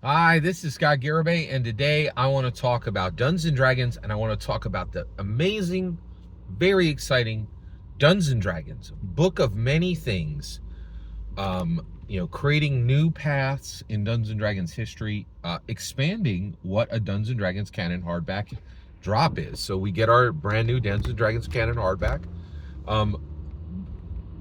Hi, this is Scott Garibay, and today I want to talk about Dungeons and Dragons, and I want to talk about the amazing, very exciting Dungeons and Dragons book of many things. Creating new paths in Dungeons and Dragons history, expanding what a Dungeons and Dragons canon hardback drop is. So we get our brand new Dungeons and Dragons canon hardback, um,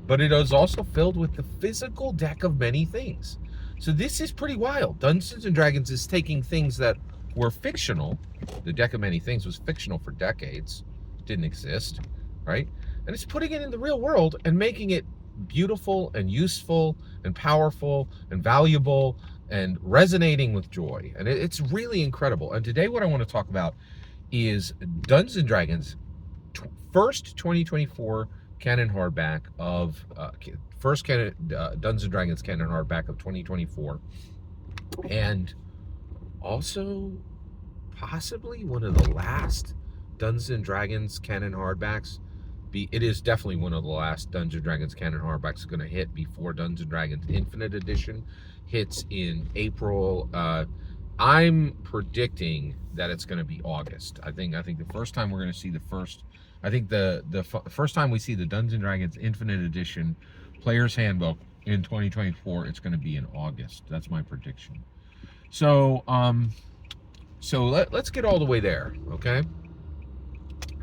but it is also filled with the physical deck of many things. So this is pretty wild. Dungeons and Dragons is taking things that were fictional. The deck of many things was fictional for decades, didn't exist, right? And it's putting it in the real world and making it beautiful and useful and powerful and valuable and resonating with joy. And it's really incredible. And today what I want to talk about is Dungeons and Dragons first 2024 canon hardback of first canon Dungeons and Dragons canon hardback of 2024, and also possibly one of the last Dungeons and Dragons canon hardbacks. It is definitely one of the last Dungeons and Dragons canon hardbacks going to hit before Dungeons and Dragons Infinite Edition hits in April. I'm predicting that it's going to be August. I think the first time we're going to see the first. I think the first time we see the Dungeons and Dragons Infinite Edition Player's Handbook in 2024, it's going to be in August. That's my prediction. So let's get all the way there, okay?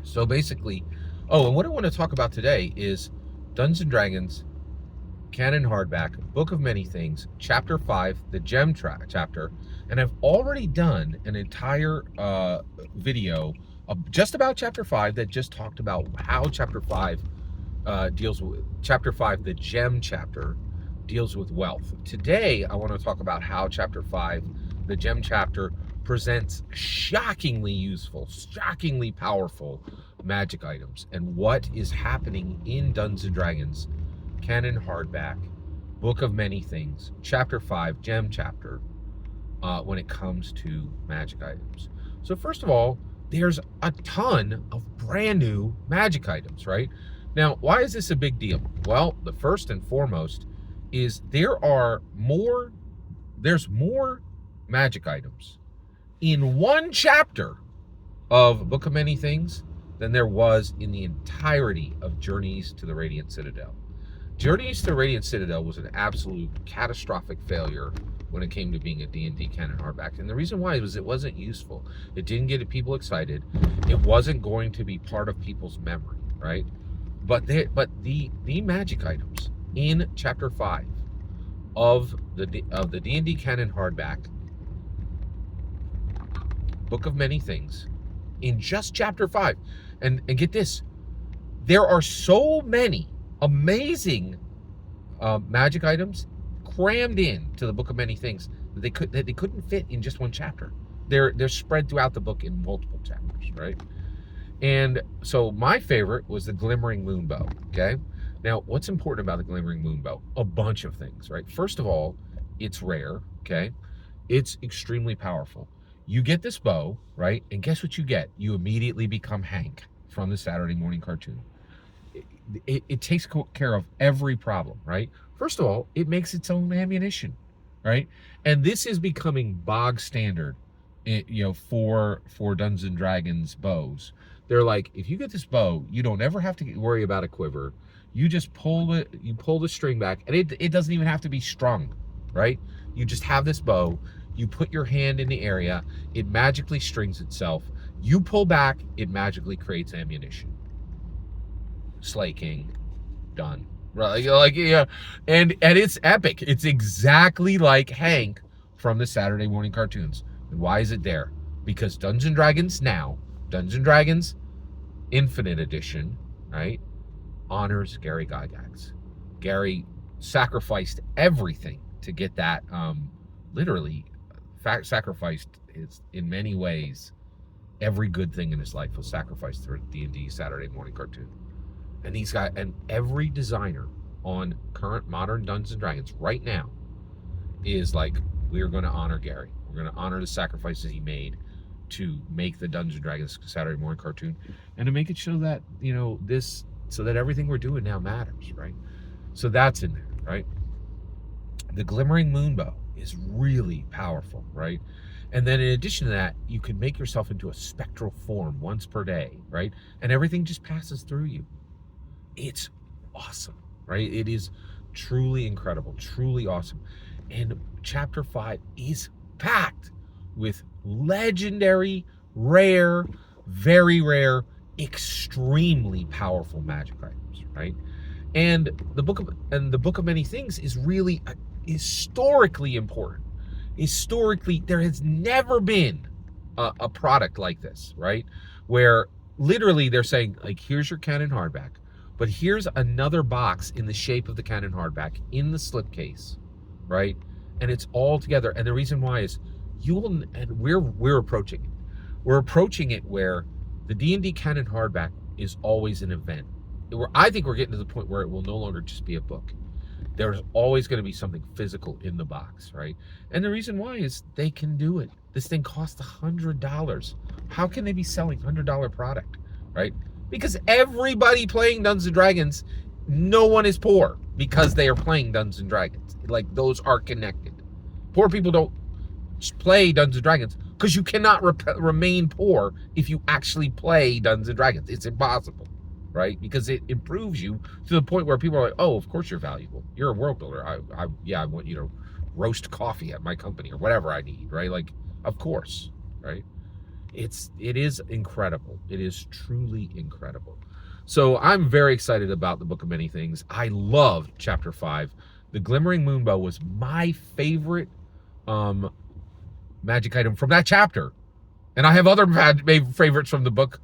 So basically, and what I want to talk about today is Dungeons and Dragons canon hardback, Book of Many Things, Chapter 5, the Gem chapter, and I've already done an entire video just about Chapter 5 that just talked about how Chapter 5 deals with Chapter 5, the Gem chapter, deals with wealth. Today, I want to talk about how Chapter 5, the Gem chapter, presents shockingly useful, shockingly powerful magic items and what is happening in Dungeons and Dragons canon hardback, Book of Many Things, Chapter 5, Gem chapter, when it comes to magic items. So first of all, there's a ton of brand new magic items, right? Now, why is this a big deal? Well, the first and foremost is there's more magic items in one chapter of Book of Many Things than there was in the entirety of Journeys to the Radiant Citadel. Journeys to the Radiant Citadel was an absolute catastrophic failure when it came to being a D&D canon hardback. And the reason why was it wasn't useful. It didn't get people excited. It wasn't going to be part of people's memory, right? But the magic items in Chapter 5 of the D&D canon hardback, Book of Many Things, in just Chapter 5, and get this, there are so many amazing magic items crammed in to the Book of Many Things that they couldn't fit in just one chapter. They're spread throughout the book in multiple chapters, right? And so my favorite was the Glimmering Moonbow. Okay, now what's important about the Glimmering Moonbow? A bunch of things, right? First of all, it's rare. Okay, it's extremely powerful. You get this bow, right? And guess what you get? You immediately become Hank from the Saturday morning cartoon. It takes care of every problem, right? First of all, it makes its own ammunition, right? And this is becoming bog standard, for Dungeons and Dragons bows. They're like, if you get this bow, you don't ever have to worry about a quiver. You just pull the string back, and it doesn't even have to be strung, right? You just have this bow. You put your hand in the area, it magically strings itself. You pull back, it magically creates ammunition. Slay King, done. Right, yeah, and it's epic. It's exactly like Hank from the Saturday morning cartoons. And why is it there? Because Dungeons and Dragons now, Dungeons and Dragons Infinite Edition, right, honors Gary Gygax. Gary sacrificed everything to get that. Literally, sacrificed is in many ways. Every good thing in his life was sacrificed through D&D Saturday morning cartoon. And these guys, and every designer on current modern Dungeons and Dragons right now is like, we're going to honor Gary. We're going to honor the sacrifices he made to make the Dungeons and Dragons Saturday morning cartoon, and to make it show that, so that everything we're doing now matters, right? So that's in there, right? The Glimmering Moonbow. is really powerful, right? And then in addition to that, you can make yourself into a spectral form once per day, right? And everything just passes through you. It's awesome, right? It is truly incredible, truly awesome. And chapter 5 is packed with legendary, rare, very rare, extremely powerful magic items, right? And the book of many things is really historically important. Historically, there has never been a product like this, right? Where literally they're saying, like, here's your canon hardback, but here's another box in the shape of the canon hardback in the slipcase, right? And it's all together. And the reason why is we're approaching it. We're approaching it where the D&D canon hardback is always an event. I think we're getting to the point where it will no longer just be a book. There's always going to be something physical in the box, right? And the reason why is they can do it. This thing costs $100. How can they be selling $100 product, right? Because everybody playing Dungeons and Dragons, no one is poor because they are playing Dungeons and Dragons. Like, those are connected. Poor people don't play Dungeons and Dragons because you cannot remain poor if you actually play Dungeons and Dragons. It's impossible, right? Because it improves you to the point where people are like, oh, of course you're valuable. You're a world builder. I want you to roast coffee at my company or whatever I need, right? Like, of course, right? It is incredible. It is truly incredible. So I'm very excited about the Book of Many Things. I loved chapter 5. The Glimmering Moonbow was my favorite magic item from that chapter. And I have other favorites from the book,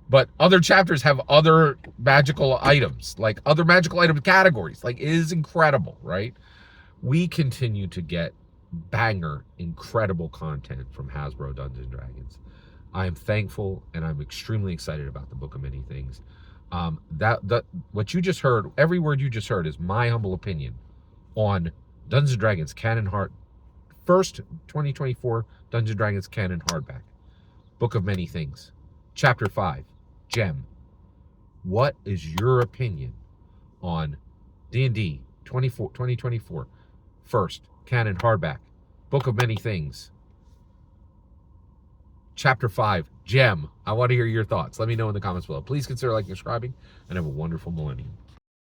but other chapters have other magical items, like other magical item categories. Like, it is incredible, right? We continue to get banger, incredible content from Hasbro Dungeons & Dragons. I am thankful and I'm extremely excited about the Book of Many Things. What you just heard, every word you just heard is my humble opinion on Dungeons & Dragons Canon first 2024 Dungeons & Dragons Canon hardback. Book of Many Things. Chapter 5. Gem. What is your opinion on D&D 2024 first canon hardback? Book of Many Things. Chapter 5. Gem. I want to hear your thoughts. Let me know in the comments below. Please consider liking and subscribing, and have a wonderful millennium.